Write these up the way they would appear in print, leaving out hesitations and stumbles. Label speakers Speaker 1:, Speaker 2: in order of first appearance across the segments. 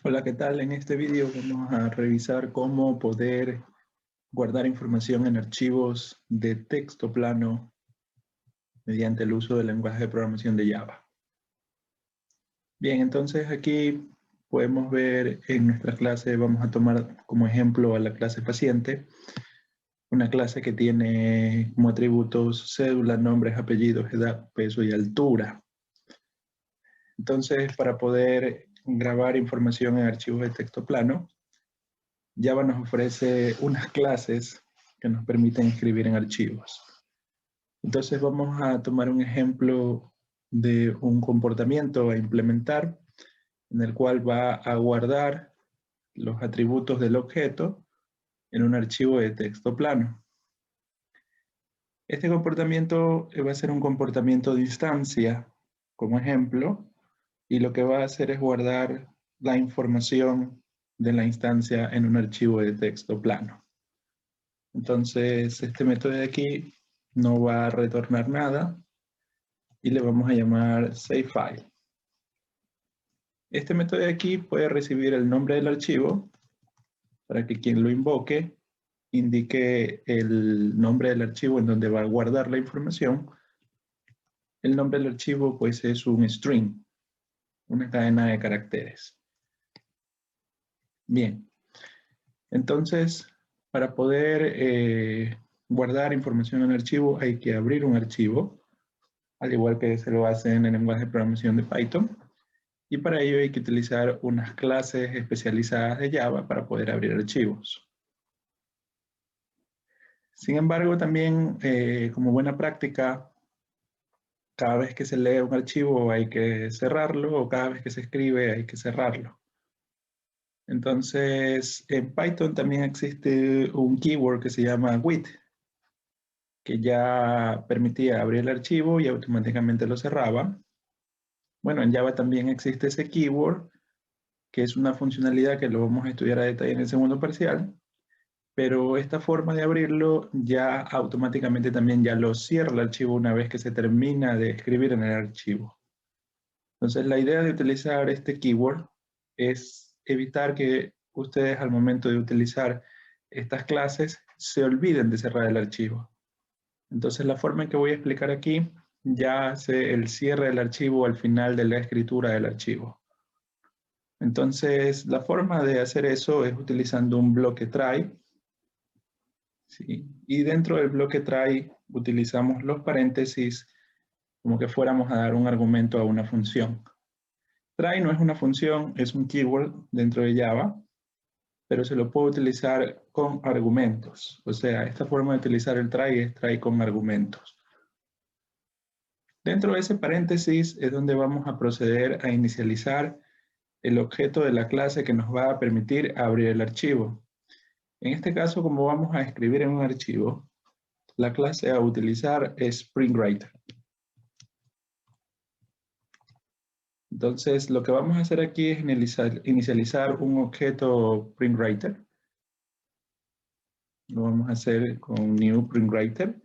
Speaker 1: Hola, ¿qué tal? En este vídeo vamos a revisar cómo poder guardar información en archivos de texto plano mediante el uso del lenguaje de programación de Java. Bien, entonces aquí podemos ver en nuestra clase, vamos a tomar como ejemplo a la clase paciente, una clase que tiene como atributos cédula, nombres, apellidos, edad, peso y altura. Entonces, para poder grabar información en archivos de texto plano, Java nos ofrece unas clases que nos permiten escribir en archivos. Entonces vamos a tomar un ejemplo de un comportamiento a implementar en el cual va a guardar los atributos del objeto en un archivo de texto plano. Este comportamiento va a ser un comportamiento de instancia como ejemplo, y lo que va a hacer es guardar la información de la instancia en un archivo de texto plano. Entonces, este método de aquí no va a retornar nada y le vamos a llamar SaveFile. Este método de aquí puede recibir el nombre del archivo para que quien lo invoque indique el nombre del archivo en donde va a guardar la información. El nombre del archivo pues es un string, una cadena de caracteres. Bien, entonces para poder guardar información en el archivo hay que abrir un archivo, al igual que se lo hace en el lenguaje de programación de Python. Y para ello hay que utilizar unas clases especializadas de Java para poder abrir archivos. Sin embargo, también como buena práctica, cada vez que se lee un archivo hay que cerrarlo, o cada vez que se escribe hay que cerrarlo. Entonces, en Python también existe un keyword que se llama with, que ya permitía abrir el archivo y automáticamente lo cerraba. Bueno, en Java también existe ese keyword, que es una funcionalidad que lo vamos a estudiar a detalle en el segundo parcial, pero esta forma de abrirlo ya automáticamente también ya lo cierra el archivo una vez que se termina de escribir en el archivo. Entonces la idea de utilizar este keyword es evitar que ustedes al momento de utilizar estas clases se olviden de cerrar el archivo. Entonces la forma en que voy a explicar aquí ya hace el cierre del archivo al final de la escritura del archivo. Entonces la forma de hacer eso es utilizando un bloque try. ¿Sí? Y dentro del bloque try utilizamos los paréntesis como que fuéramos a dar un argumento a una función. Try no es una función, es un keyword dentro de Java, pero se lo puede utilizar con argumentos. O sea, esta forma de utilizar el try es try con argumentos. Dentro de ese paréntesis es donde vamos a proceder a inicializar el objeto de la clase que nos va a permitir abrir el archivo. En este caso, como vamos a escribir en un archivo, la clase a utilizar es SpringWriter. Entonces, lo que vamos a hacer aquí es inicializar un objeto PrintWriter. Lo vamos a hacer con new PrintWriter.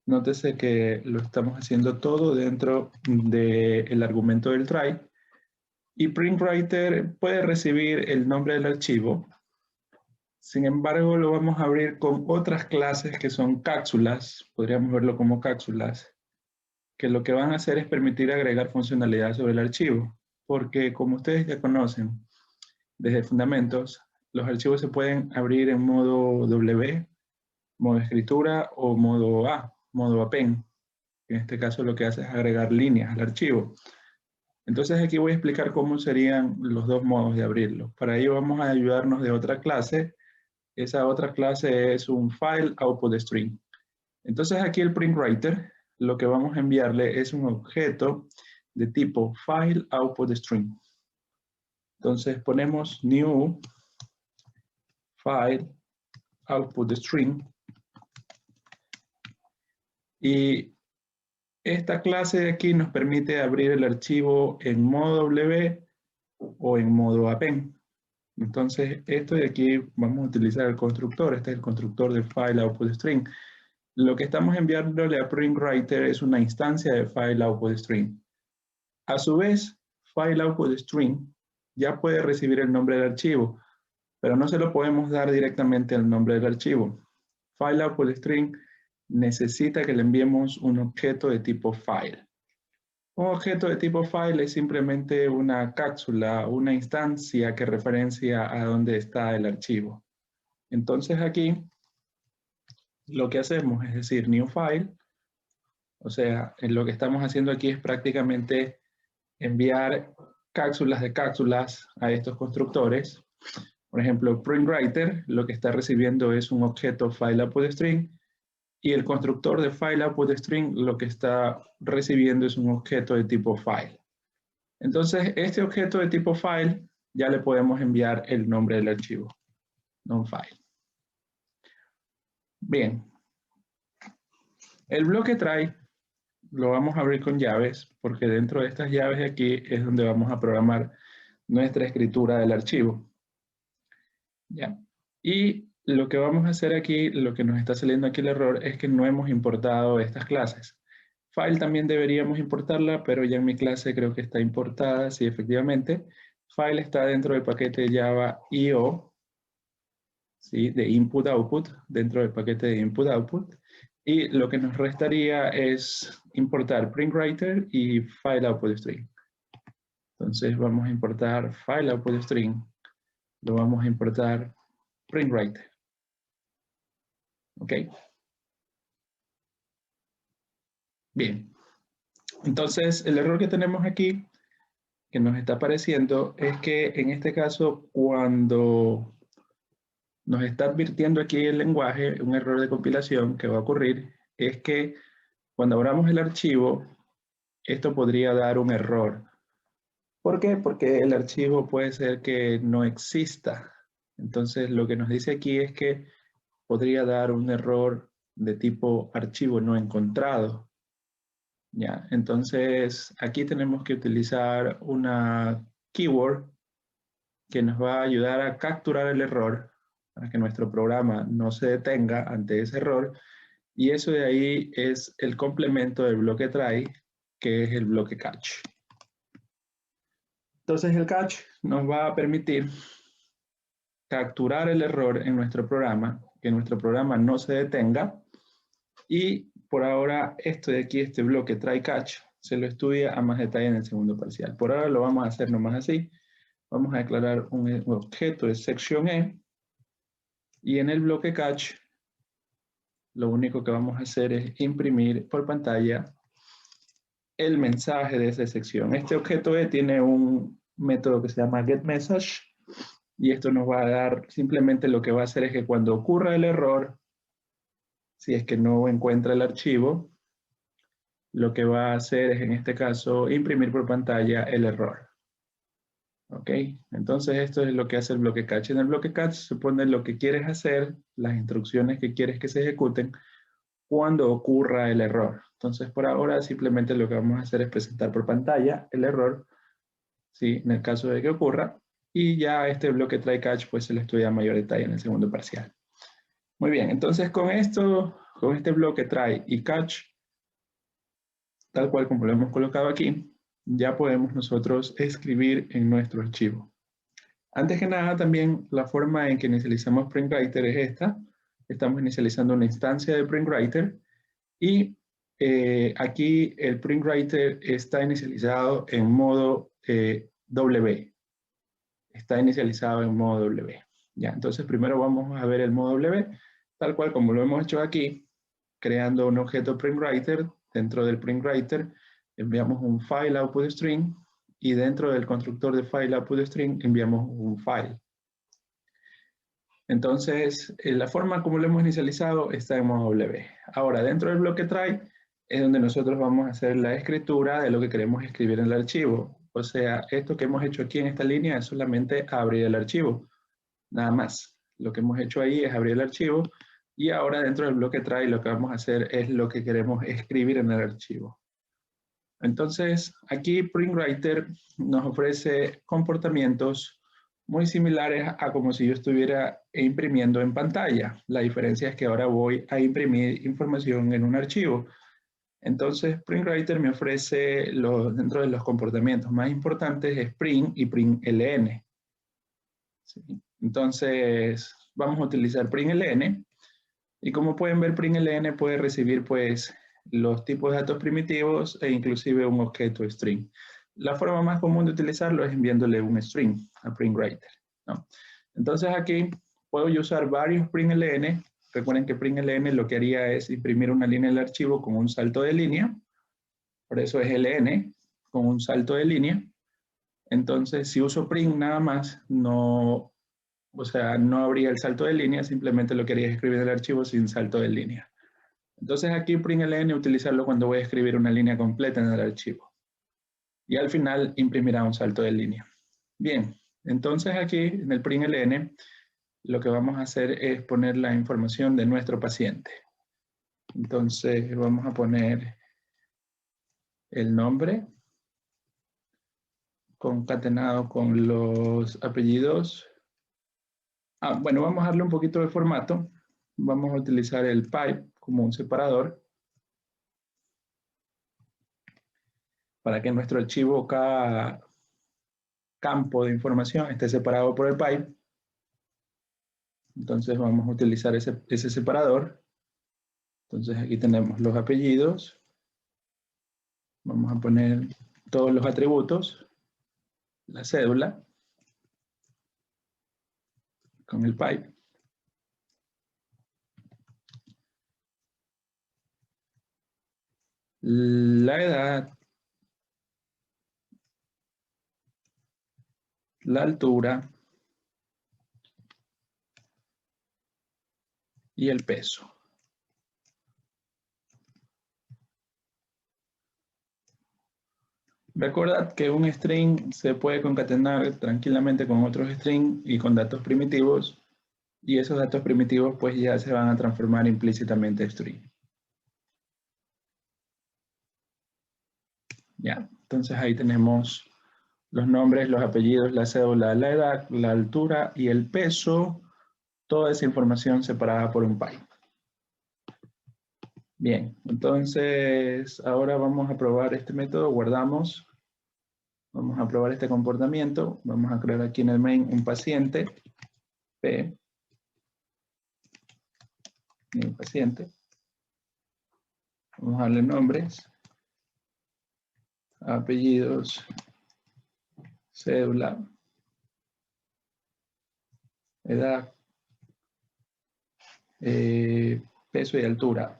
Speaker 1: Nótese que lo estamos haciendo todo dentro del argumento del try. Y PrintWriter puede recibir el nombre del archivo. Sin embargo, lo vamos a abrir con otras clases que son cápsulas. Podríamos verlo como cápsulas, que lo que van a hacer es permitir agregar funcionalidad sobre el archivo, porque como ustedes ya conocen, desde fundamentos, los archivos se pueden abrir en modo W, modo escritura o modo A, modo append. En este caso lo que hace es agregar líneas al archivo. Entonces aquí voy a explicar cómo serían los dos modos de abrirlo. Para ello vamos a ayudarnos de otra clase. Esa otra clase es un file output string. Entonces aquí el PrintWriter, lo que vamos a enviarle es un objeto de tipo file output string. Entonces ponemos new file output string y esta clase de aquí nos permite abrir el archivo en modo W o en modo append. Entonces esto de aquí vamos a utilizar el constructor, este es el constructor de file output string. Lo que estamos enviándole a PrintWriter es una instancia de file output string. A su vez, file output string ya puede recibir el nombre del archivo, pero no se lo podemos dar directamente al nombre del archivo. File output string necesita que le enviemos un objeto de tipo file. Un objeto de tipo file es simplemente una cápsula, una instancia que referencia a dónde está el archivo. Entonces aquí lo que hacemos es decir new file, o sea, lo que estamos haciendo aquí es prácticamente enviar cápsulas de cápsulas a estos constructores. Por ejemplo, PrintWriter lo que está recibiendo es un objeto FileOutPutString y el constructor de FileOutPutString lo que está recibiendo es un objeto de tipo file. Entonces, este objeto de tipo file ya le podemos enviar el nombre del archivo, non-file. Bien, el bloque try lo vamos a abrir con llaves porque dentro de estas llaves de aquí es donde vamos a programar nuestra escritura del archivo. ¿Ya? Y lo que vamos a hacer aquí, lo que nos está saliendo aquí el error es que no hemos importado estas clases. File también deberíamos importarla, pero ya en mi clase creo que está importada, sí, efectivamente. File está dentro del paquete Java IO, ¿sí? De input-output, dentro del paquete de input-output. Y lo que nos restaría es importar PrintWriter y FileOutPutString. Entonces vamos a importar FileOutPutString, lo vamos a importar PrintWriter. ¿Ok? Bien. Entonces, el error que tenemos aquí, que nos está apareciendo, es que en este caso, cuando nos está advirtiendo aquí el lenguaje, un error de compilación que va a ocurrir, es que cuando abramos el archivo, esto podría dar un error. ¿Por qué? Porque el archivo puede ser que no exista. Entonces, lo que nos dice aquí es que podría dar un error de tipo archivo no encontrado. Ya, entonces aquí tenemos que utilizar una keyword que nos va a ayudar a capturar el error para que nuestro programa no se detenga ante ese error. Y eso de ahí es el complemento del bloque try, que es el bloque catch. Entonces el catch nos va a permitir capturar el error en nuestro programa, que nuestro programa no se detenga. Y por ahora esto de aquí, este bloque try catch, se lo estudia a más detalle en el segundo parcial. Por ahora lo vamos a hacer nomás así. Vamos a declarar un objeto de sección E y en el bloque catch lo único que vamos a hacer es imprimir por pantalla el mensaje de esa sección. Este objeto E tiene un método que se llama getMessage y esto nos va a dar, simplemente lo que va a hacer es que cuando ocurra el error, si es que no encuentra el archivo, lo que va a hacer es en este caso imprimir por pantalla el error. ¿Ok? Entonces esto es lo que hace el bloque catch. En el bloque catch se pone lo que quieres hacer, las instrucciones que quieres que se ejecuten cuando ocurra el error. Entonces por ahora simplemente lo que vamos a hacer es presentar por pantalla el error, ¿sí? En el caso de que ocurra, y ya este bloque try catch pues se lo estudia a mayor detalle en el segundo parcial. Muy bien, entonces con esto, con este bloque try y catch, tal cual como lo hemos colocado aquí, ya podemos nosotros escribir en nuestro archivo. Antes que nada, también la forma en que inicializamos PrintWriter es esta. Estamos inicializando una instancia de PrintWriter y aquí el PrintWriter está inicializado en modo W. Está inicializado en modo W. Ya, entonces primero vamos a ver el modo W, tal cual como lo hemos hecho aquí, creando un objeto PrintWriter. Dentro del PrintWriter enviamos un file output string y dentro del constructor de file output string enviamos un file. Entonces, la forma como lo hemos inicializado está en modo W. Ahora, dentro del bloque try es donde nosotros vamos a hacer la escritura de lo que queremos escribir en el archivo. O sea, esto que hemos hecho aquí en esta línea es solamente abrir el archivo. Nada más. Lo que hemos hecho ahí es abrir el archivo y ahora dentro del bloque try lo que vamos a hacer es lo que queremos escribir en el archivo. Entonces, aquí PrintWriter nos ofrece comportamientos muy similares a como si yo estuviera imprimiendo en pantalla. La diferencia es que ahora voy a imprimir información en un archivo. Entonces, PrintWriter me ofrece, dentro de los comportamientos más importantes, es print y println. ¿Sí? Entonces, vamos a utilizar println. Y como pueden ver, println puede recibir pues los tipos de datos primitivos e inclusive un objeto string. La forma más común de utilizarlo es enviándole un string a PrintWriter, ¿no? Entonces aquí puedo usar varios println. Recuerden que println lo que haría es imprimir una línea del archivo con un salto de línea. Por eso es ln, con un salto de línea. Entonces, si uso print nada más, no, o sea, no habría el salto de línea, simplemente lo que haría es escribir el archivo sin salto de línea. Entonces aquí println utilizarlo cuando voy a escribir una línea completa en el archivo. Y al final imprimirá un salto de línea. Bien, entonces aquí en el println lo que vamos a hacer es poner la información de nuestro paciente. Entonces vamos a poner el nombre concatenado con los apellidos. Bueno, vamos a darle un poquito de formato. Vamos a utilizar el pipe como un separador para que nuestro archivo, cada campo de información, esté separado por el pipe. Entonces vamos a utilizar ese separador. Entonces aquí tenemos los apellidos. Vamos a poner todos los atributos, la cédula, con el pipe. La edad, la altura y el peso. Recordad que un string se puede concatenar tranquilamente con otros strings y con datos primitivos, y esos datos primitivos pues ya se van a transformar implícitamente en string. Ya, entonces ahí tenemos los nombres, los apellidos, la cédula, la edad, la altura y el peso, toda esa información separada por un pipe. Bien, entonces ahora vamos a probar este método, guardamos, vamos a probar este comportamiento, vamos a crear aquí en el main un paciente, P, y un paciente, vamos a darle nombres, apellidos, cédula, edad, peso y altura,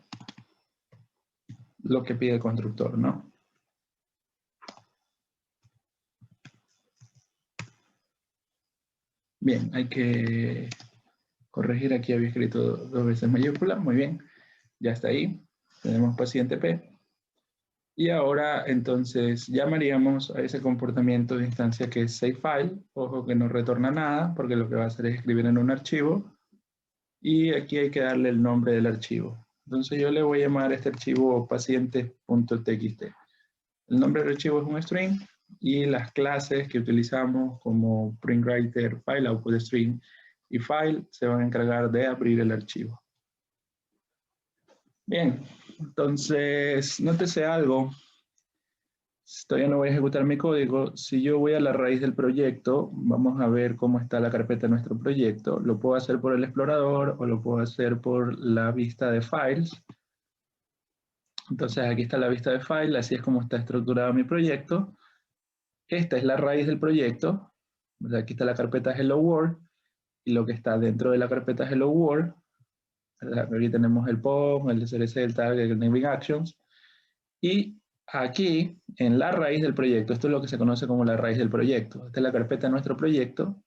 Speaker 1: lo que pide el constructor, ¿no? Bien, hay que corregir, aquí había escrito 2 veces mayúscula, muy bien, ya está ahí, tenemos paciente P. Y ahora entonces llamaríamos a ese comportamiento de instancia que es SaveFile, ojo que no retorna nada, porque lo que va a hacer es escribir en un archivo, y aquí hay que darle el nombre del archivo. Entonces yo le voy a llamar a este archivo pacientes.txt. El nombre del archivo es un string, y las clases que utilizamos como PrintWriter, File, Output String y File se van a encargar de abrir el archivo. Bien, entonces nótese algo. Todavía no voy a ejecutar mi código. Si yo voy a la raíz del proyecto, vamos a ver cómo está la carpeta de nuestro proyecto. Lo puedo hacer por el explorador o lo puedo hacer por la vista de files. Entonces aquí está la vista de file, así es como está estructurado mi proyecto. Esta es la raíz del proyecto. Aquí está la carpeta Hello World y lo que está dentro de la carpeta Hello World. Aquí tenemos el POM, el SRC, el tag, el naming actions. Y aquí, en la raíz del proyecto, esto es lo que se conoce como la raíz del proyecto. Esta es la carpeta de nuestro proyecto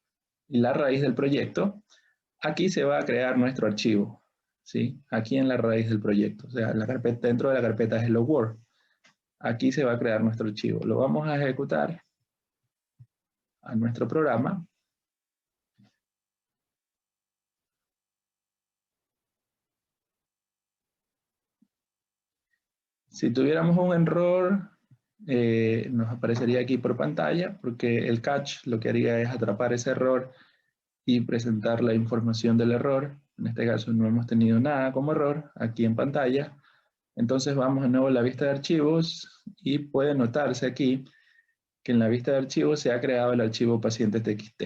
Speaker 1: y la raíz del proyecto. Aquí se va a crear nuestro archivo, ¿sí? Aquí en la raíz del proyecto, o sea, la carpeta, dentro de la carpeta Hello World. Aquí se va a crear nuestro archivo. Lo vamos a ejecutar a nuestro programa. Si tuviéramos un error, nos aparecería aquí por pantalla, porque el catch lo que haría es atrapar ese error y presentar la información del error. En este caso no hemos tenido nada como error aquí en pantalla. Entonces vamos de nuevo a la vista de archivos y puede notarse aquí que en la vista de archivos se ha creado el archivo paciente.txt.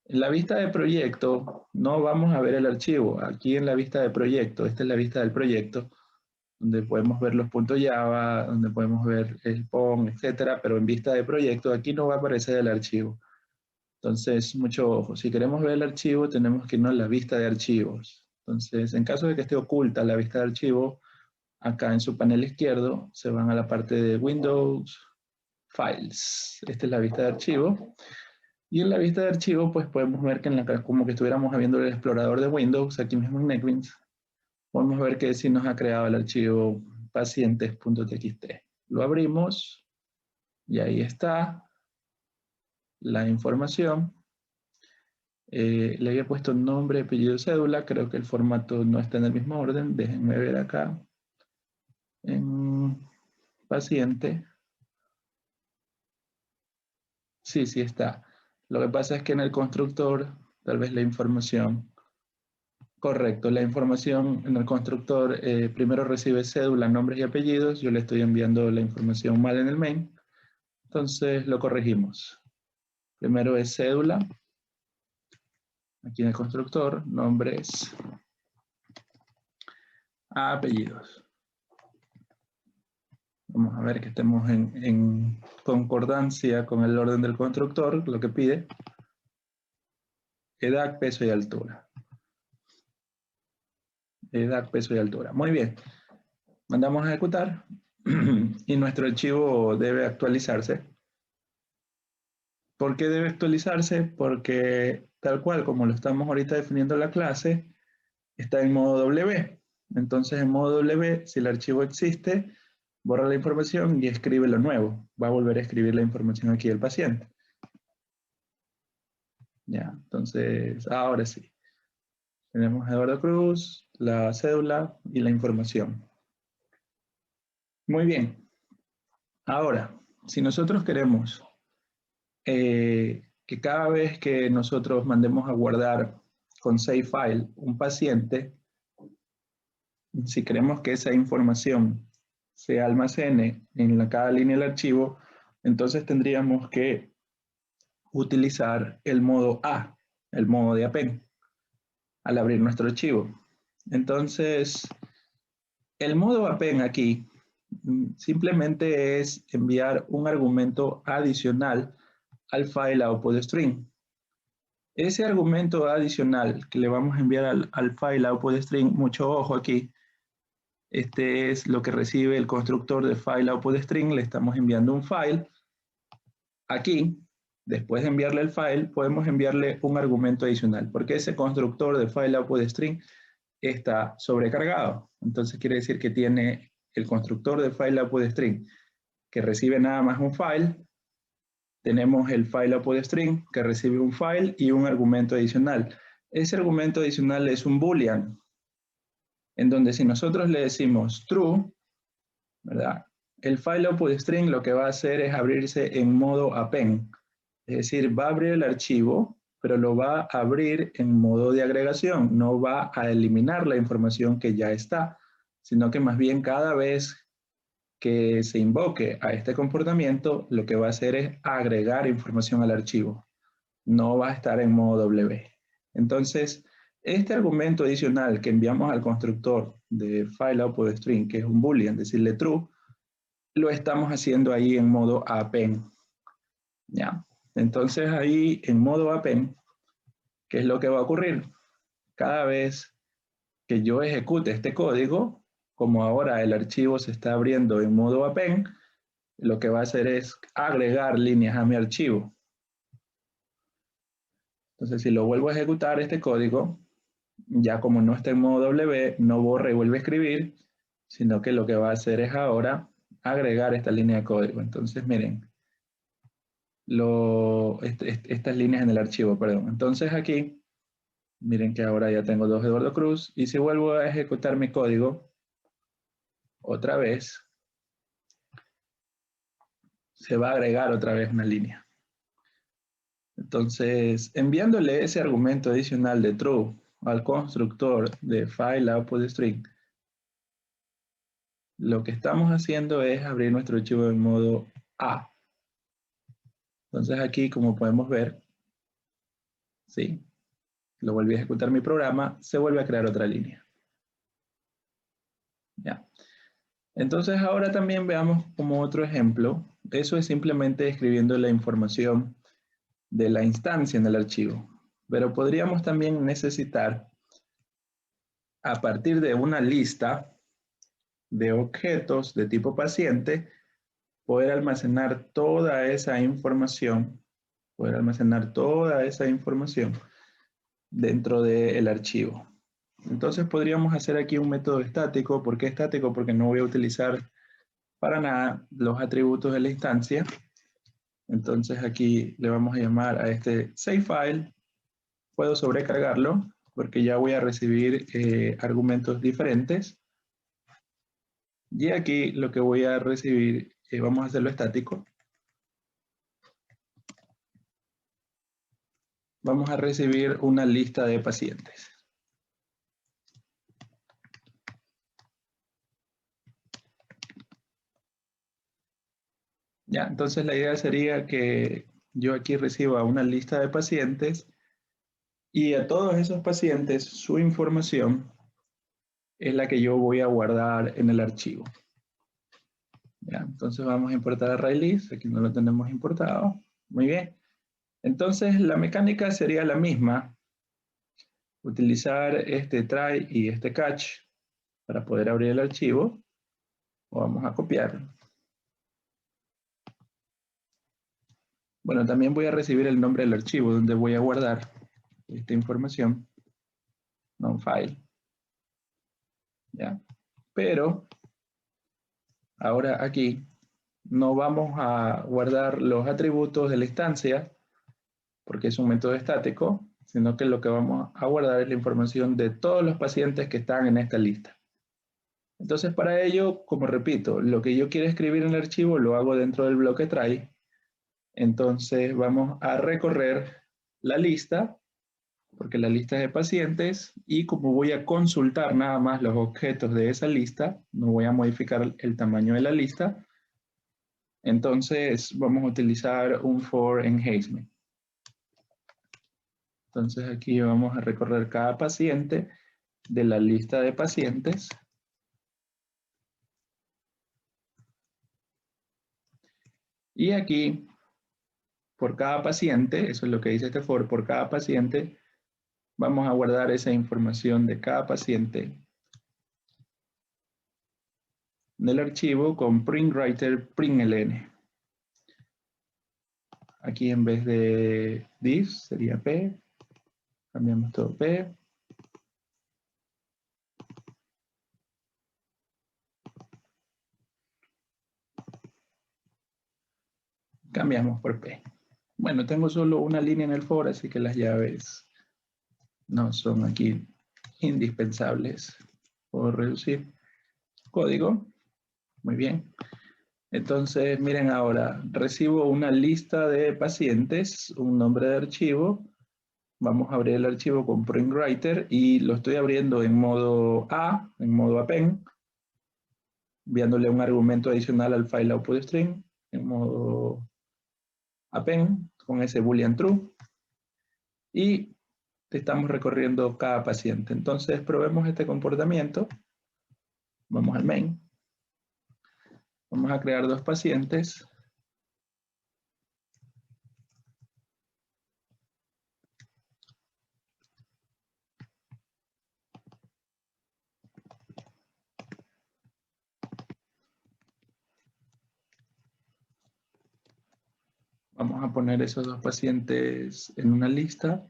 Speaker 1: En la vista de proyecto no vamos a ver el archivo. Aquí en la vista de proyecto, esta es la vista del proyecto, donde podemos ver los puntos Java, donde podemos ver el POM, etcétera, pero en vista de proyecto aquí no va a aparecer el archivo. Entonces, mucho ojo. Si queremos ver el archivo, tenemos que irnos a la vista de archivos. Entonces, en caso de que esté oculta la vista de archivo, acá en su panel izquierdo se van a la parte de Windows, Files. Esta es la vista de archivo. Y en la vista de archivo, pues podemos ver que como que estuviéramos viendo el explorador de Windows, aquí mismo en NetBeans, podemos ver que sí nos ha creado el archivo pacientes.txt. Lo abrimos y ahí está la información. Le había puesto nombre, apellido, cédula. Creo que el formato no está en el mismo orden. Déjenme ver acá. En paciente. Sí, sí está. Lo que pasa es que en el constructor, tal vez la información... Correcto, la información en el constructor primero recibe cédula, nombres y apellidos. Yo le estoy enviando la información mal en el main. Entonces lo corregimos. Primero es cédula. Aquí en el constructor, nombres, apellidos. Vamos a ver que estemos en concordancia con el orden del constructor, lo que pide. Edad, peso y altura. Edad, peso y altura. Muy bien. Mandamos a ejecutar y nuestro archivo debe actualizarse. ¿Por qué debe actualizarse? Porque tal cual como lo estamos ahorita definiendo la clase, está en modo W. Entonces en modo W, si el archivo existe, borra la información y escribe lo nuevo. Va a volver a escribir la información aquí del paciente. Ya, entonces ahora sí. Tenemos a Eduardo Cruz, la cédula y la información. Muy bien. Ahora, si nosotros queremos que cada vez que nosotros mandemos a guardar con save file un paciente, si queremos que esa información se almacene en cada línea del archivo, entonces tendríamos que utilizar el modo A, el modo de append, al abrir nuestro archivo. Entonces, el modo append aquí simplemente es enviar un argumento adicional al file output string. Ese argumento adicional que le vamos a enviar al file output string, mucho ojo aquí, este es lo que recibe el constructor de file output string, le estamos enviando un file. Aquí, después de enviarle el file, podemos enviarle un argumento adicional, porque ese constructor de file output string está sobrecargado. Entonces quiere decir que tiene el constructor de file output string que recibe nada más un file. Tenemos el file output string que recibe un file y un argumento adicional. Ese argumento adicional es un boolean, en donde si nosotros le decimos true, ¿verdad? El file output string lo que va a hacer es abrirse en modo append. Es decir, va a abrir el archivo, pero lo va a abrir en modo de agregación. No va a eliminar la información que ya está, sino que más bien cada vez que se invoque a este comportamiento, lo que va a hacer es agregar información al archivo. No va a estar en modo W. Entonces, este argumento adicional que enviamos al constructor de file output string, que es un boolean, decirle true, lo estamos haciendo ahí en modo append. ¿Ya? Entonces ahí en modo append, ¿qué es lo que va a ocurrir? Cada vez que yo ejecute este código, como ahora el archivo se está abriendo en modo append, lo que va a hacer es agregar líneas a mi archivo. Entonces si lo vuelvo a ejecutar este código, ya como no está en modo W, no borra y vuelve a escribir, sino que lo que va a hacer es ahora agregar esta línea de código. Entonces miren, estas líneas en el archivo, perdón. Entonces aquí, miren que ahora ya tengo 2 Eduardo Cruz, y si vuelvo a ejecutar mi código, otra vez, se va a agregar otra vez una línea. Entonces, enviándole ese argumento adicional de true al constructor de file output string, lo que estamos haciendo es abrir nuestro archivo en modo A. Entonces aquí, como podemos ver, ¿sí? Lo volví a ejecutar mi programa, se vuelve a crear otra línea. ¿Ya? Entonces ahora también veamos como otro ejemplo. Eso es simplemente escribiendo la información de la instancia en el archivo. Pero podríamos también necesitar, a partir de una lista de objetos de tipo paciente, poder almacenar toda esa información, dentro del archivo. Entonces podríamos hacer aquí un método estático. ¿Por qué estático? Porque no voy a utilizar para nada los atributos de la instancia. Entonces aquí le vamos a llamar a este save file. Puedo sobrecargarlo porque ya voy a recibir argumentos diferentes. Y aquí lo que voy a recibir, vamos a hacerlo estático. Vamos a recibir una lista de pacientes. Ya, entonces la idea sería que yo aquí reciba una lista de pacientes y a todos esos pacientes su información es la que yo voy a guardar en el archivo. Ya, entonces vamos a importar ArrayList, aquí no lo tenemos importado. Muy bien. Entonces la mecánica sería la misma. Utilizar este try y este catch para poder abrir el archivo. O vamos a copiar. Bueno, también voy a recibir el nombre del archivo donde voy a guardar esta información. Non-file. ¿Ya? Pero ahora aquí no vamos a guardar los atributos de la instancia porque es un método estático, sino que lo que vamos a guardar es la información de todos los pacientes que están en esta lista. Entonces para ello, como repito, lo que yo quiero escribir en el archivo lo hago dentro del bloque try. Entonces vamos a recorrer la lista, porque la lista es de pacientes, y como voy a consultar nada más los objetos de esa lista, no voy a modificar el tamaño de la lista, entonces vamos a utilizar un for enhancement. Entonces aquí vamos a recorrer cada paciente de la lista de pacientes. Y aquí, por cada paciente, eso es lo que dice este for, por cada paciente, vamos a guardar esa información de cada paciente del archivo con printwriter println. Aquí en vez de this sería p, cambiamos todo p. Cambiamos por p. Bueno, tengo solo una línea en el for, así que las llaves no son aquí indispensables. Puedo reducir código. Muy bien. Entonces, miren ahora, recibo una lista de pacientes, un nombre de archivo. Vamos a abrir el archivo con printwriter y lo estoy abriendo en modo A, en modo append, enviándole un argumento adicional al file output string, en modo append, con ese boolean true. Y estamos recorriendo cada paciente. Entonces, probemos este comportamiento. Vamos al main. Vamos a crear dos pacientes. Vamos a poner esos dos pacientes en una lista.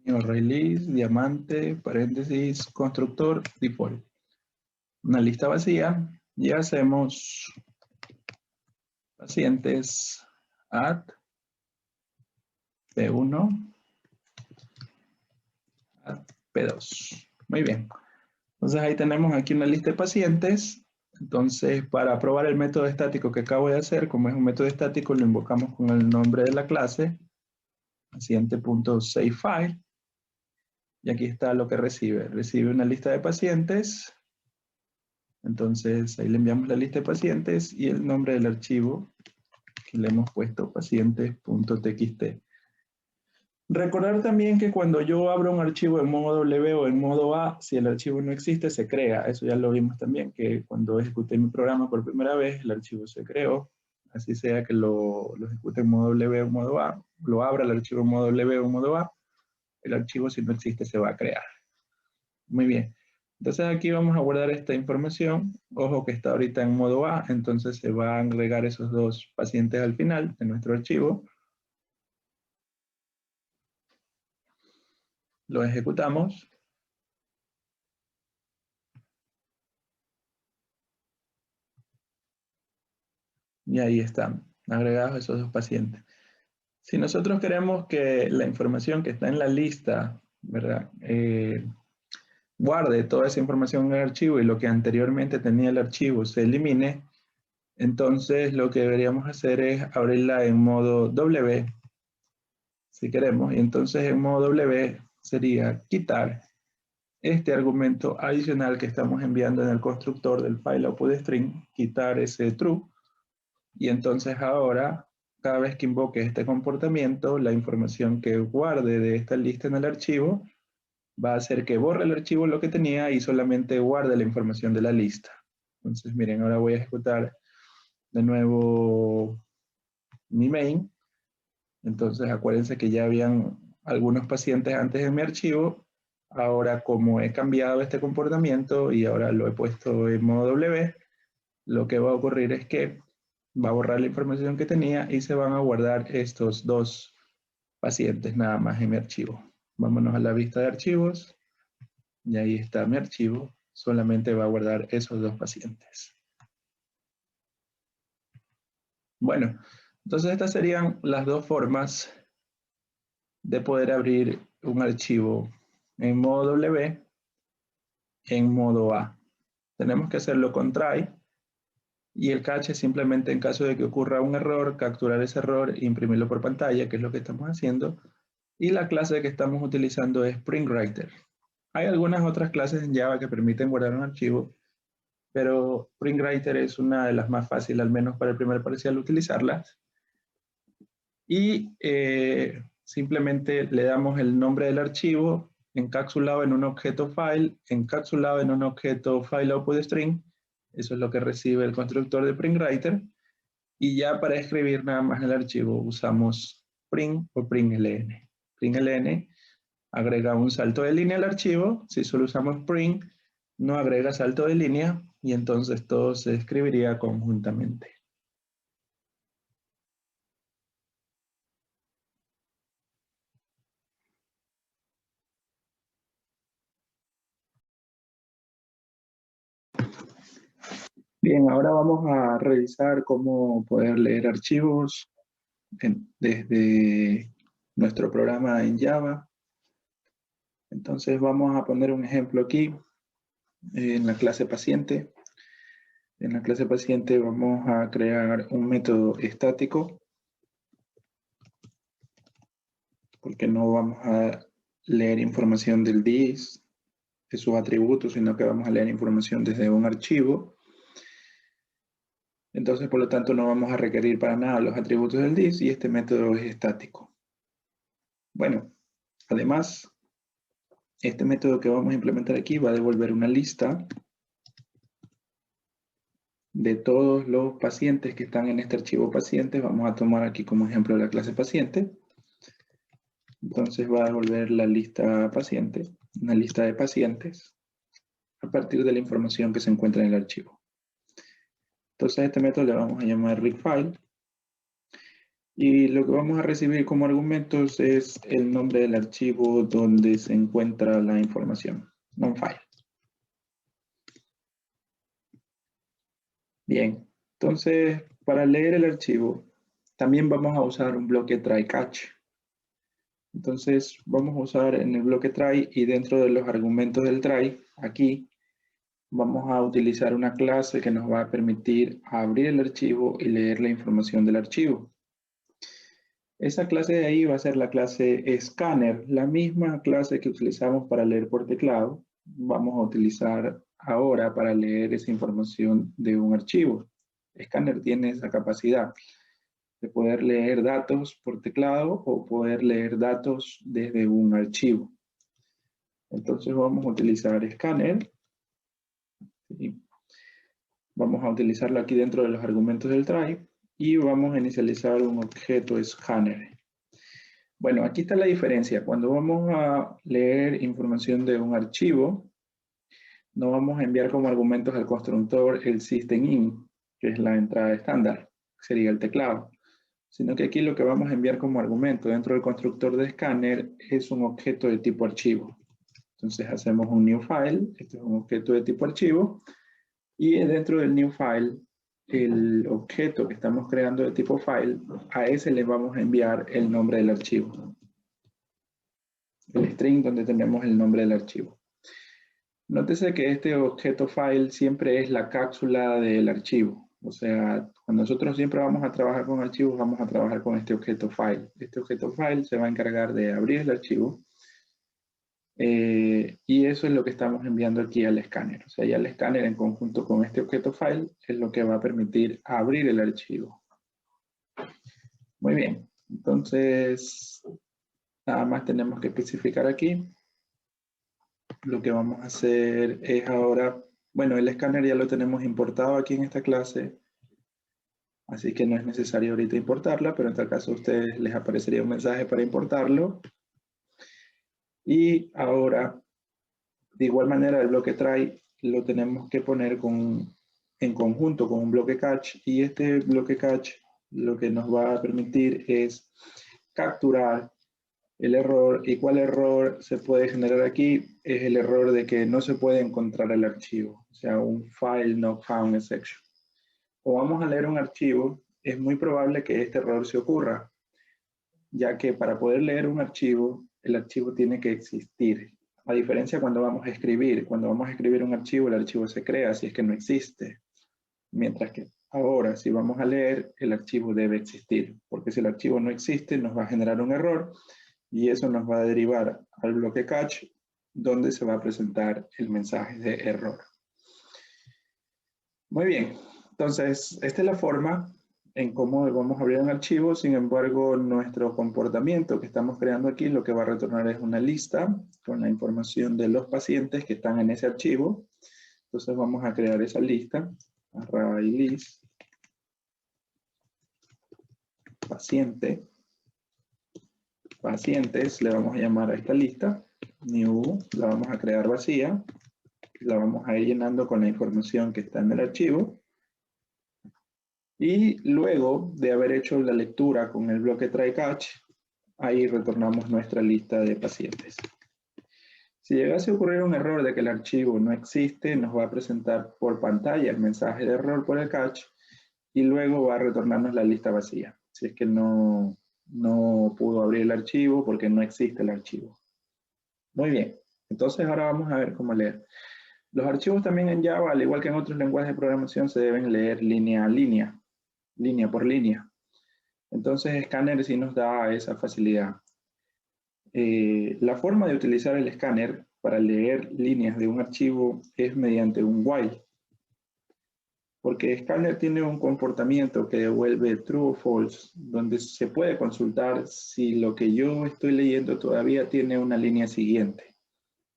Speaker 1: ArrayList, diamante, paréntesis, constructor, default. Una lista vacía y hacemos pacientes add P1 add P2. Muy bien. Entonces ahí tenemos aquí una lista de pacientes Entonces, para probar el método estático que acabo de hacer, como es un método estático, lo invocamos con el nombre de la clase, paciente.saveFile, y aquí está lo que recibe. Recibe una lista de pacientes, entonces ahí le enviamos la lista de pacientes y el nombre del archivo que le hemos puesto, pacientes.txt. Recordar también que cuando yo abro un archivo en modo W o en modo A, si el archivo no existe, se crea. Eso ya lo vimos también, que cuando ejecuté mi programa por primera vez, el archivo se creó. Así sea que lo ejecute en modo W o en modo A, lo abra el archivo en modo W o en modo A, el archivo si no existe se va a crear. Muy bien. Entonces aquí vamos a guardar esta información. Ojo que está ahorita en modo A, entonces se va a agregar esos dos pacientes al final de nuestro archivo. Lo ejecutamos. Y ahí están, agregados esos dos pacientes. Si nosotros queremos que la información que está en la lista, ¿verdad? Guarde toda esa información en el archivo y lo que anteriormente tenía el archivo se elimine, entonces lo que deberíamos hacer es abrirla en modo W, si queremos, y entonces en modo W sería quitar este argumento adicional que estamos enviando en el constructor del file output_string, quitar ese true, y entonces ahora, cada vez que invoque este comportamiento, la información que guarde de esta lista en el archivo va a hacer que borre el archivo lo que tenía y solamente guarde la información de la lista. Entonces, miren, ahora voy a ejecutar de nuevo mi main. Entonces, acuérdense que ya habían algunos pacientes antes en mi archivo. Ahora, como he cambiado este comportamiento y ahora lo he puesto en modo W, lo que va a ocurrir es que va a borrar la información que tenía y se van a guardar estos dos pacientes nada más en mi archivo. Vámonos a la vista de archivos y ahí está mi archivo. Solamente va a guardar esos dos pacientes. Bueno, entonces estas serían las dos formas de poder abrir un archivo en modo W, en modo A. Tenemos que hacerlo con try. Y el cache es simplemente en caso de que ocurra un error, capturar ese error e imprimirlo por pantalla, que es lo que estamos haciendo. Y la clase que estamos utilizando es PrintWriter. Hay algunas otras clases en Java que permiten guardar un archivo, pero PrintWriter es una de las más fáciles, al menos para el primer parcial, utilizarlas. Y simplemente le damos el nombre del archivo encapsulado en un objeto file, encapsulado en un objeto file output_string. Eso es lo que recibe el constructor de PrintWriter. Y ya para escribir nada más el archivo usamos print o println. Println agrega un salto de línea al archivo. Si solo usamos print, no agrega salto de línea y entonces todo se escribiría conjuntamente. Bien, ahora vamos a revisar cómo poder leer archivos desde nuestro programa en Java. Entonces vamos a poner un ejemplo aquí en la clase paciente. En la clase paciente vamos a crear un método estático porque no vamos a leer información del DIS, de sus atributos, sino que vamos a leer información desde un archivo. Entonces, por lo tanto, no vamos a requerir para nada los atributos del DIS y este método es estático. Bueno, además, este método que vamos a implementar aquí va a devolver una lista de todos los pacientes que están en este archivo pacientes. Vamos a tomar aquí como ejemplo la clase paciente. Entonces va a devolver la lista paciente, una lista de pacientes, a partir de la información que se encuentra en el archivo. Entonces a este método le vamos a llamar readFile. Y lo que vamos a recibir como argumentos es el nombre del archivo donde se encuentra la información, non-file. Bien, entonces para leer el archivo también vamos a usar un bloque try-catch. Entonces vamos a usar en el bloque try y dentro de los argumentos del try, aquí vamos a utilizar una clase que nos va a permitir abrir el archivo y leer la información del archivo. Esa clase de ahí va a ser la clase Scanner, la misma clase que utilizamos para leer por teclado. Vamos a utilizar ahora para leer esa información de un archivo. Scanner tiene esa capacidad de poder leer datos por teclado o poder leer datos desde un archivo. Entonces vamos a utilizar Scanner. ¿Sí? Vamos a utilizarlo aquí dentro de los argumentos del try y vamos a inicializar un objeto Scanner. Bueno, aquí está la diferencia. Cuando vamos a leer información de un archivo, no vamos a enviar como argumentos al constructor el system-in, que es la entrada estándar, sería el teclado, sino que aquí lo que vamos a enviar como argumento dentro del constructor de scanner es un objeto de tipo archivo. Entonces hacemos un new file, este es un objeto de tipo archivo, y dentro del new file, el objeto que estamos creando de tipo file, a ese le vamos a enviar el nombre del archivo. El string donde tenemos el nombre del archivo. Nótese que este objeto file siempre es la cápsula del archivo. O sea, cuando nosotros siempre vamos a trabajar con archivos, vamos a trabajar con este objeto file. Este objeto file se va a encargar de abrir el archivo. Y eso es lo que estamos enviando aquí al escáner. O sea, ya el escáner en conjunto con este objeto file es lo que va a permitir abrir el archivo. Muy bien. Entonces, nada más tenemos que especificar aquí. Lo que vamos a hacer es ahora, bueno, el escáner ya lo tenemos importado aquí en esta clase, así que no es necesario ahorita importarla, pero en tal caso a ustedes les aparecería un mensaje para importarlo. Y ahora, de igual manera, el bloque try lo tenemos que poner en conjunto con un bloque catch, y este bloque catch lo que nos va a permitir es capturar el error. ¿Y cuál error se puede generar aquí? Es el error de que no se puede encontrar el archivo, o sea, un file not found exception. O vamos a leer un archivo, es muy probable que este error se ocurra, ya que para poder leer un archivo, el archivo tiene que existir. A diferencia cuando vamos a escribir un archivo, el archivo se crea si es que no existe. Mientras que ahora, si vamos a leer, el archivo debe existir, porque si el archivo no existe, nos va a generar un error, y eso nos va a derivar al bloque catch, donde se va a presentar el mensaje de error. Muy bien, entonces esta es la forma en cómo vamos a abrir un archivo. Sin embargo, nuestro comportamiento que estamos creando aquí lo que va a retornar es una lista con la información de los pacientes que están en ese archivo. Entonces vamos a crear esa lista, array list, paciente, pacientes, le vamos a llamar a esta lista, new, la vamos a crear vacía, la vamos a ir llenando con la información que está en el archivo. Y luego de haber hecho la lectura con el bloque try catch, ahí retornamos nuestra lista de pacientes. Si llegase a ocurrir un error de que el archivo no existe, nos va a presentar por pantalla el mensaje de error por el catch, y luego va a retornarnos la lista vacía, si es que no pudo abrir el archivo porque no existe el archivo. Muy bien, entonces ahora vamos a ver cómo leer. Los archivos también en Java, al igual que en otros lenguajes de programación, se deben leer línea a línea, línea por línea. Entonces Scanner sí nos da esa facilidad. La forma de utilizar el escáner para leer líneas de un archivo es mediante un while. Porque Scanner tiene un comportamiento que devuelve true o false, donde se puede consultar si lo que yo estoy leyendo todavía tiene una línea siguiente.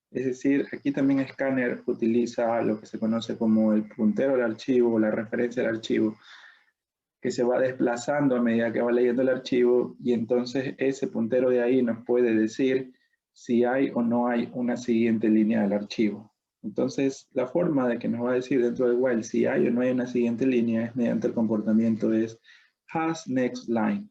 Speaker 1: Es decir, aquí también Scanner utiliza lo que se conoce como el puntero del archivo o la referencia del archivo, que se va desplazando a medida que va leyendo el archivo, y entonces ese puntero de ahí nos puede decir si hay o no hay una siguiente línea del archivo. Entonces, la forma de que nos va a decir dentro del while si hay o no hay una siguiente línea es mediante el comportamiento es hasNextLine.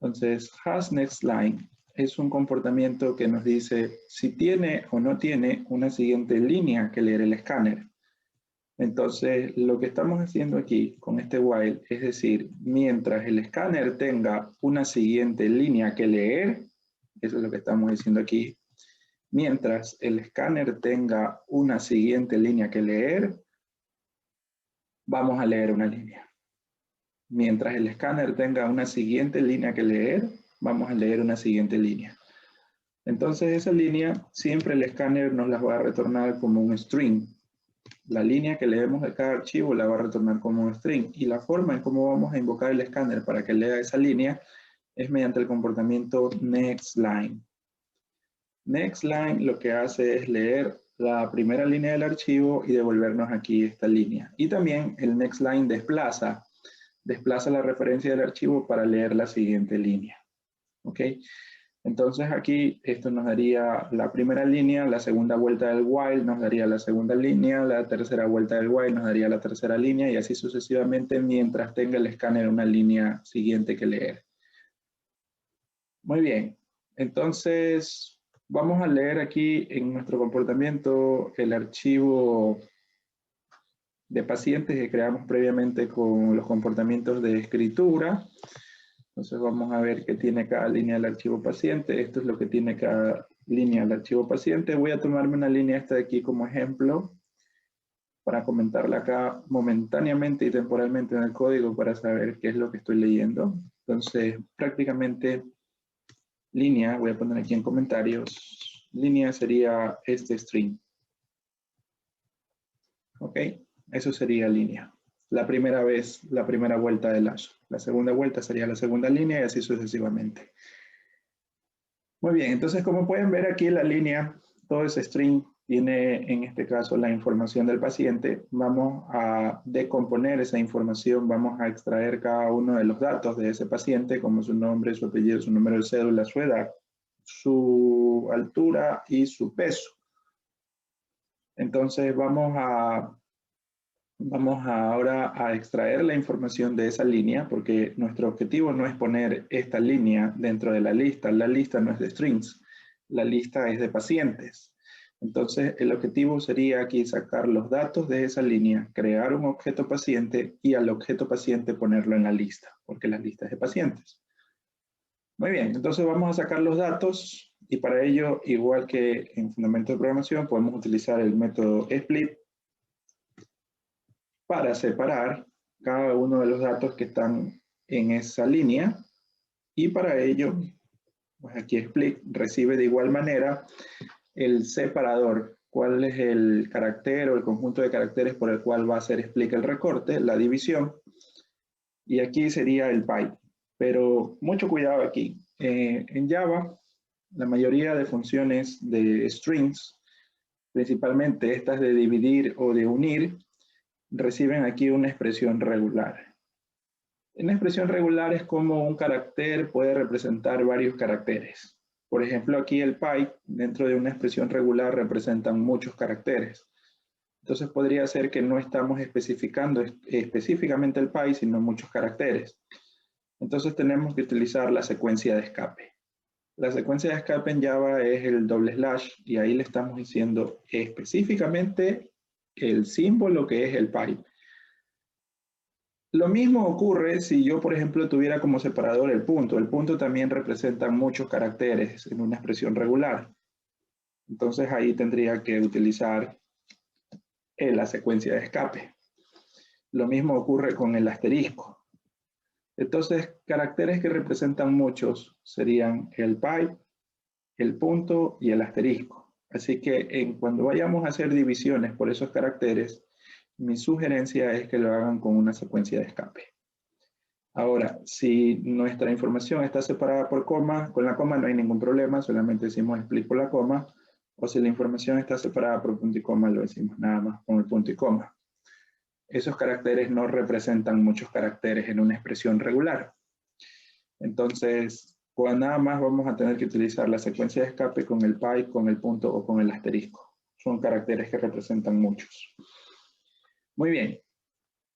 Speaker 1: Entonces, hasNextLine es un comportamiento que nos dice si tiene o no tiene una siguiente línea que leer el escáner. Entonces, lo que estamos haciendo aquí con este while es decir, mientras el escáner tenga una siguiente línea que leer, eso es lo que estamos diciendo aquí, Mientras el escáner tenga una siguiente línea que leer, vamos a leer una línea. Mientras el escáner tenga una siguiente línea que leer, vamos a leer una siguiente línea. Entonces esa línea, siempre el escáner nos la va a retornar como un string. La línea que leemos de cada archivo la va a retornar como un string. Y la forma en cómo vamos a invocar el escáner para que lea esa línea es mediante el comportamiento nextLine. nextLine lo que hace es leer la primera línea del archivo y devolvernos aquí esta línea. Y también el nextLine desplaza la referencia del archivo para leer la siguiente línea. ¿Ok? Entonces aquí esto nos daría la primera línea, la segunda vuelta del while nos daría la segunda línea, la tercera vuelta del while nos daría la tercera línea y así sucesivamente mientras tenga el escáner una línea siguiente que leer. Muy bien, entonces vamos a leer aquí en nuestro comportamiento el archivo de pacientes que creamos previamente con los comportamientos de escritura. Entonces vamos a ver qué tiene cada línea del archivo paciente. Esto es lo que tiene cada línea del archivo paciente. Voy a tomarme una línea esta de aquí como ejemplo para comentarla acá momentáneamente y temporalmente en el código para saber qué es lo que estoy leyendo. Entonces prácticamente línea, voy a poner aquí en comentarios, línea sería este string. ¿Ok? Eso sería línea. La primera vez, la primera vuelta del hash. La segunda vuelta sería la segunda línea y así sucesivamente. Muy bien, entonces como pueden ver aquí la línea, todo ese string tiene en este caso la información del paciente. Vamos a decomponer esa información, vamos a extraer cada uno de los datos de ese paciente, como su nombre, su apellido, su número de cédula, su edad, su altura y su peso. Entonces vamos ahora a extraer la información de esa línea, porque nuestro objetivo no es poner esta línea dentro de la lista no es de strings, la lista es de pacientes. Entonces el objetivo sería aquí sacar los datos de esa línea, crear un objeto paciente y al objeto paciente ponerlo en la lista, porque la lista es de pacientes. Muy bien, entonces vamos a sacar los datos y para ello, igual que en fundamentos de programación, podemos utilizar el método split para separar cada uno de los datos que están en esa línea y para ello, pues aquí split recibe de igual manera el separador, cuál es el carácter o el conjunto de caracteres por el cual va a hacer split el recorte, la división, y aquí sería el pipe. Pero mucho cuidado aquí. En Java, la mayoría de funciones de strings, principalmente estas de dividir o de unir, reciben aquí una expresión regular. Una expresión regular es como un carácter puede representar varios caracteres. Por ejemplo, aquí el pipe, dentro de una expresión regular, representan muchos caracteres. Entonces podría ser que no estamos especificando específicamente el pipe, sino muchos caracteres. Entonces tenemos que utilizar la secuencia de escape. La secuencia de escape en Java es el / y ahí le estamos diciendo específicamente el símbolo que es el pipe. Lo mismo ocurre si yo, por ejemplo, tuviera como separador el punto. El punto también representa muchos caracteres en una expresión regular. Entonces ahí tendría que utilizar la secuencia de escape. Lo mismo ocurre con el asterisco. Entonces, caracteres que representan muchos serían el pipe, el punto y el asterisco. Así que cuando vayamos a hacer divisiones por esos caracteres, mi sugerencia es que lo hagan con una secuencia de escape. Ahora, si nuestra información está separada por coma, con la coma no hay ningún problema, solamente decimos split por la coma, o si la información está separada por punto y coma, lo decimos nada más con el punto y coma. Esos caracteres no representan muchos caracteres en una expresión regular. Entonces, pues nada más vamos a tener que utilizar la secuencia de escape con el pipe, con el punto o con el asterisco. Son caracteres que representan muchos. Muy bien.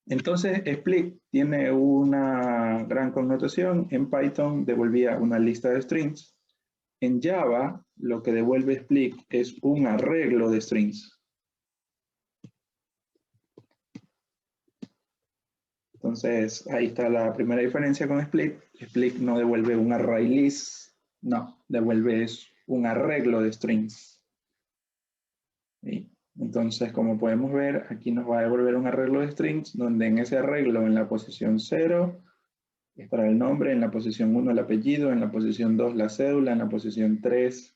Speaker 1: Entonces, split tiene una gran connotación. En Python devolvía una lista de strings. En Java, lo que devuelve split es un arreglo de strings. Entonces, ahí está la primera diferencia con split. Split no devuelve un array list, no, devuelve un arreglo de strings. ¿Sí? Entonces, como podemos ver, aquí nos va a devolver un arreglo de strings, donde en ese arreglo, en la posición 0, estará el nombre, en la posición 1 el apellido, en la posición 2 la cédula, en la posición 3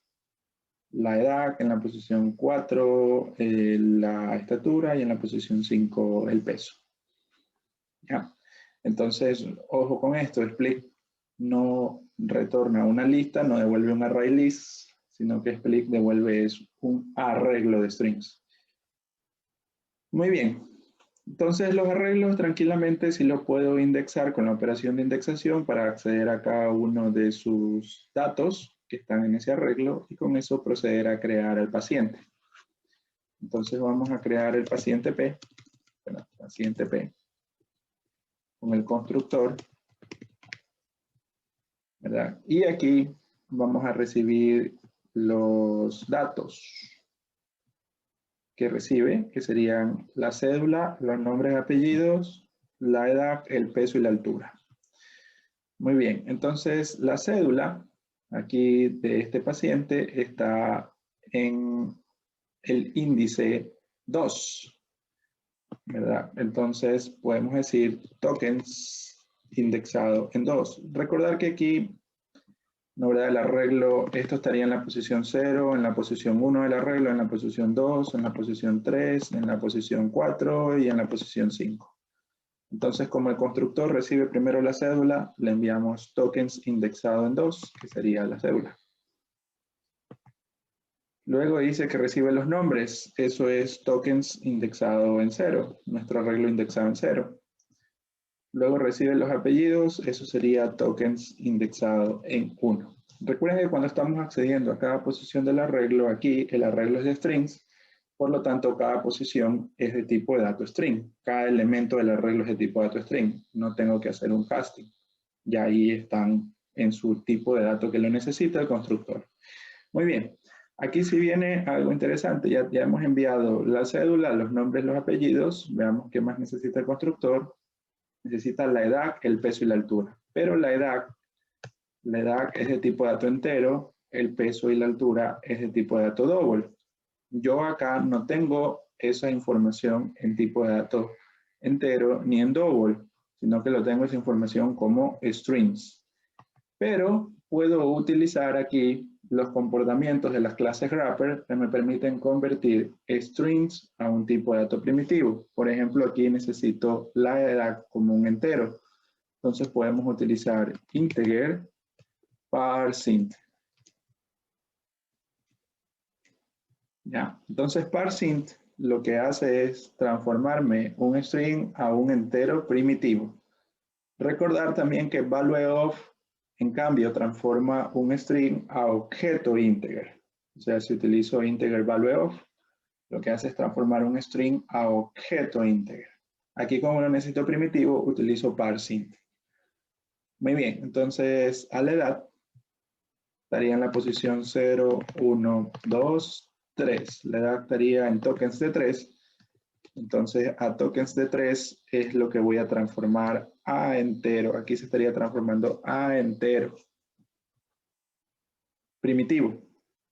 Speaker 1: la edad, en la posición 4 la estatura y en la posición 5 el peso. ¿Ya? Entonces, ojo con esto, split no retorna una lista, no devuelve un array list, sino que split devuelve un arreglo de strings. Muy bien. Entonces los arreglos tranquilamente sí los puedo indexar con la operación de indexación para acceder a cada uno de sus datos que están en ese arreglo y con eso proceder a crear al paciente. Entonces vamos a crear el paciente P, bueno, paciente P, con el constructor, ¿verdad? Y aquí vamos a recibir los datos que recibe, que serían la cédula, los nombres y apellidos, la edad, el peso y la altura. Muy bien, entonces la cédula aquí de este paciente está en el índice 2, ¿verdad? Entonces podemos decir tokens indexado en 2. Recordar que aquí, no, ¿verdad? El arreglo, esto estaría en la posición 0, en la posición 1 del arreglo, en la posición 2, en la posición 3, en la posición 4 y en la posición 5. Entonces, como el constructor recibe primero la cédula, le enviamos tokens indexado en 2, que sería la cédula. Luego dice que recibe los nombres, eso es tokens indexado en 0, nuestro arreglo indexado en 0. Luego recibe los apellidos, eso sería tokens indexado en 1. Recuerden que cuando estamos accediendo a cada posición del arreglo, aquí el arreglo es de strings, por lo tanto cada posición es de tipo de dato string. Cada elemento del arreglo es de tipo de dato string. No tengo que hacer un casting. Ya ahí están en su tipo de dato que lo necesita el constructor. Muy bien. Aquí sí viene algo interesante. Ya hemos enviado la cédula, los nombres, los apellidos. Veamos qué más necesita el constructor. Necesita la edad, el peso y la altura. Pero la edad es de tipo de dato entero, el peso y la altura es de tipo de dato double. Yo acá no tengo esa información en tipo de dato entero ni en double, sino que lo tengo esa información como strings. Pero puedo utilizar aquí los comportamientos de las clases wrapper que me permiten convertir strings a un tipo de dato primitivo. Por ejemplo, aquí necesito la edad como un entero. Entonces podemos utilizar integer parseInt. ¿Ya? Entonces parseInt lo que hace es transformarme un string a un entero primitivo. Recordar también que valueOf, en cambio, transforma un string a objeto integer. O sea, si utilizo integer valueOf, lo que hace es transformar un string a objeto integer. Aquí, como lo necesito primitivo, utilizo parseInt. Muy bien, entonces a la edad estaría en la posición 0, 1, 2, 3. La edad estaría en tokens de 3. Entonces, a tokens de 3 es lo que voy a transformar a entero. Aquí se estaría transformando a entero. Primitivo.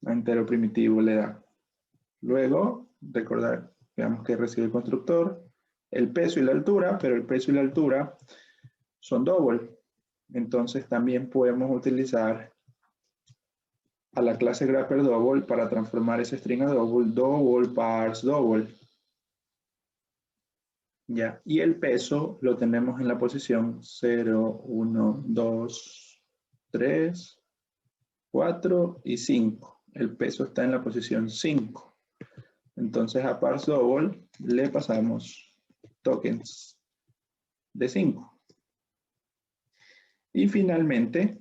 Speaker 1: A entero primitivo le da. Luego, recordar, veamos que recibe el constructor, el peso y la altura, pero el peso y la altura son double. Entonces, también podemos utilizar a la clase grapper double para transformar ese string a double parse double. Ya, y el peso lo tenemos en la posición 0, 1, 2, 3, 4 y 5. El peso está en la posición 5. Entonces a parse double le pasamos tokens de 5. Y finalmente,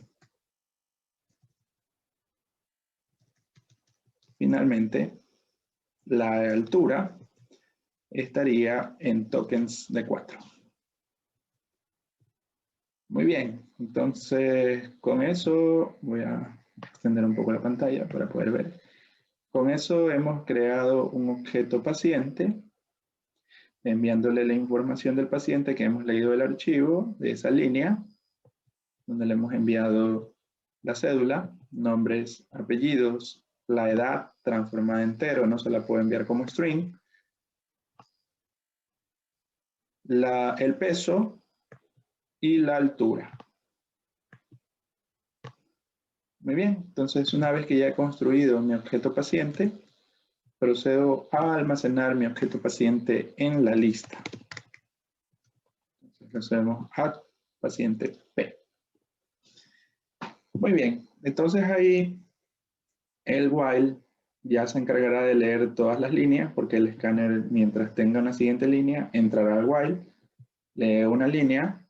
Speaker 1: la altura estaría en tokens de 4. Muy bien, entonces con eso voy a extender un poco la pantalla para poder ver. Con eso hemos creado un objeto paciente, enviándole la información del paciente que hemos leído del archivo, de esa línea, donde le hemos enviado la cédula, nombres, apellidos, la edad transformada en entero, no se la puedo enviar como string. El peso y la altura. Muy bien, entonces una vez que ya he construido mi objeto paciente, procedo a almacenar mi objeto paciente en la lista. Entonces lo hacemos add paciente P. Muy bien, entonces ahí el while ya se encargará de leer todas las líneas, porque el escáner, mientras tenga una siguiente línea, entrará al while, lee una línea,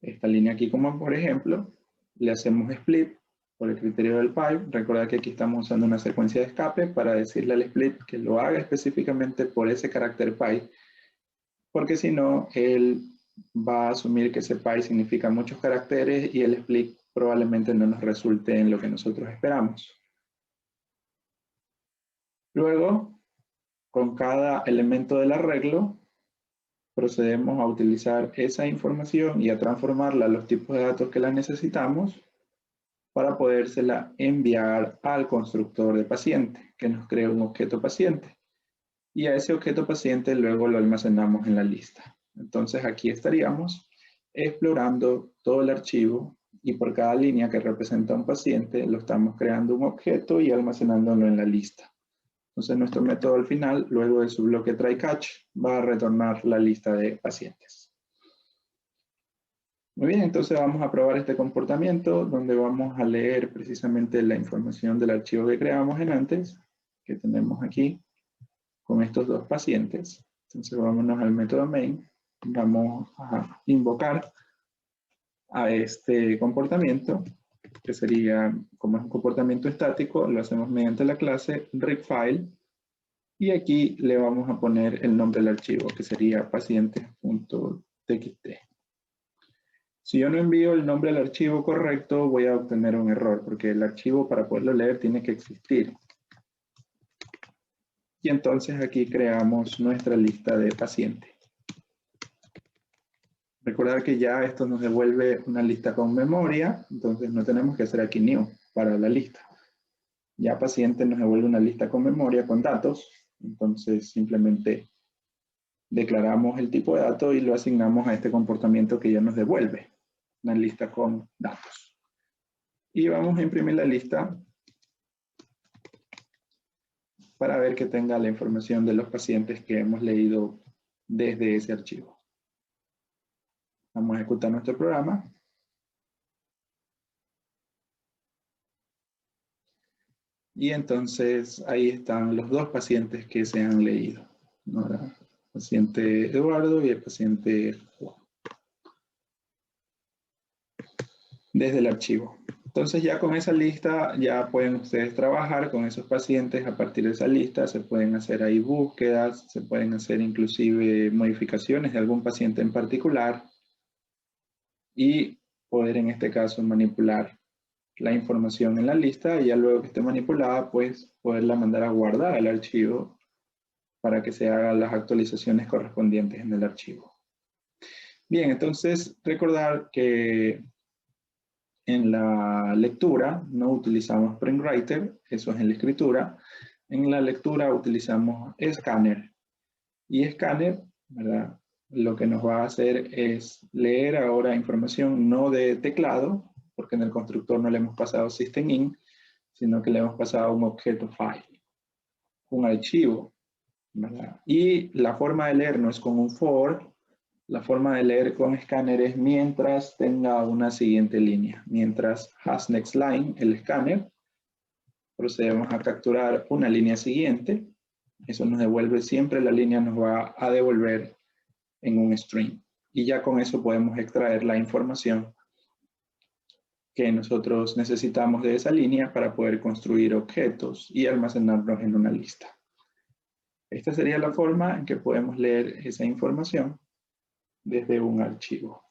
Speaker 1: esta línea aquí como por ejemplo, le hacemos split por el criterio del pipe. Recuerda que aquí estamos usando una secuencia de escape para decirle al split que lo haga específicamente por ese carácter pipe, porque si no, él va a asumir que ese pipe significa muchos caracteres y el split probablemente no nos resulte en lo que nosotros esperamos. Luego, con cada elemento del arreglo, procedemos a utilizar esa información y a transformarla a los tipos de datos que la necesitamos para podérsela enviar al constructor de paciente, que nos crea un objeto paciente. Y a ese objeto paciente luego lo almacenamos en la lista. Entonces aquí estaríamos explorando todo el archivo y por cada línea que representa un paciente lo estamos creando un objeto y almacenándolo en la lista. Entonces nuestro método al final, luego de su bloque try catch, va a retornar la lista de pacientes. Muy bien, entonces vamos a probar este comportamiento donde vamos a leer precisamente la información del archivo que creamos en antes, que tenemos aquí con estos dos pacientes. Entonces vámonos al método main, vamos a invocar a este comportamiento, que sería, como es un comportamiento estático, lo hacemos mediante la clase readFile. Y aquí le vamos a poner el nombre del archivo, que sería paciente.txt. Si yo no envío el nombre del archivo correcto, voy a obtener un error, porque el archivo para poderlo leer tiene que existir. Y entonces aquí creamos nuestra lista de pacientes. Recordar que ya esto nos devuelve una lista con memoria, entonces no tenemos que hacer aquí new para la lista. Ya paciente nos devuelve una lista con memoria, con datos. Entonces simplemente declaramos el tipo de dato y lo asignamos a este comportamiento que ya nos devuelve una lista con datos. Y vamos a imprimir la lista para ver que tenga la información de los pacientes que hemos leído desde ese archivo. Vamos a ejecutar nuestro programa. Y entonces ahí están los dos pacientes que se han leído. Ahora, el paciente Eduardo y el paciente Juan. Desde el archivo. Entonces ya con esa lista ya pueden ustedes trabajar con esos pacientes a partir de esa lista. Se pueden hacer ahí búsquedas, se pueden hacer inclusive modificaciones de algún paciente en particular y poder en este caso manipular la información en la lista y ya luego que esté manipulada pues poderla mandar a guardar al archivo para que se hagan las actualizaciones correspondientes en el archivo. Bien, entonces recordar que en la lectura no utilizamos PrintWriter, eso es en la escritura. En la lectura utilizamos Scanner. Y Scanner, ¿verdad? Lo que nos va a hacer es leer ahora información no de teclado, porque en el constructor no le hemos pasado system_in, sino que le hemos pasado un objeto file, un archivo, ¿verdad? Y la forma de leer no es con un for. La forma de leer con escáner es mientras tenga una siguiente línea. Mientras has next line, el escáner, procedemos a capturar una línea siguiente. Eso nos devuelve siempre, la línea nos va a devolver en un string. Y ya con eso podemos extraer la información que nosotros necesitamos de esa línea para poder construir objetos y almacenarlos en una lista. Esta sería la forma en que podemos leer esa información desde un archivo.